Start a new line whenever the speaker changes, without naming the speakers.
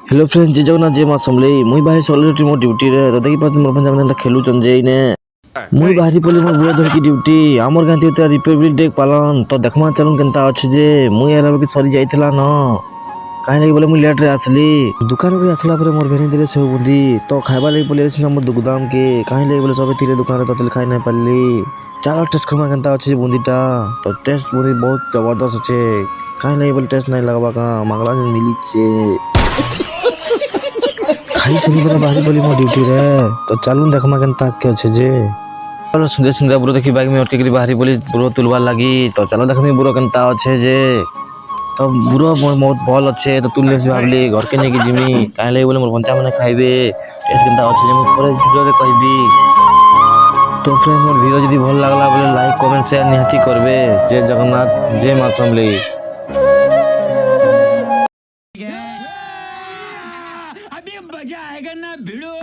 Hello friends, जय जगन्नाथ जय मां समले। मुई बाहरी सॉलिड मो ड्यूटी रे तो देखि पाछ मोर पंजाब ने खेलुचन जे ने मुई बाहरी पली मोर बुआ धर की ड्यूटी हमर गांधी होता रिपब्लिक डे पालन तो देखमा चलन केनता अछि जे मुई एरा के सरी जाइतला न काहे लागि बोले मुई लेट रे आसली दुकान के आसला पर मोर भेनी देले से बुंदी तो खाइबा लागि बोले से हमर दुगदाम के काहे लागि बोले सबे तीरे दुकान रे तो खाइ नै पाली। चलो टेस्ट करमा केनता अछि बुंदीटा तो टेस्ट बुंदी बहुत जबरदस्त अछि काहे लागि बोले टेस्ट नै लगबा का मांगला मिली छे खाई से नहीं बाहरी बोली मो ड्यूटी रे तो चालू देखमा केनता के अछि जे चलो सुंदर सुंदर बुरो देखि बाइक में अटके के बाहरी बोली बुरो तुलवा लागी तो चलो देखमी बुरो केनता अछि जे तो बुरो बहुत भल अच्छे तो तुलले से भाबली घर के नेकी जिमी काहे ले बोले मोर बंचा माने खाइबे टेस्ट केनता अछि जे मो पूरा वीडियो रे कहबी। तो फ्रेंड मोर वीडियो जदी भल लागला बोले लाइक कमेंट शेयर निहाती करबे। जय जगन्नाथ जय मां समले।
अभी मजा आएगा ना भिड़ो।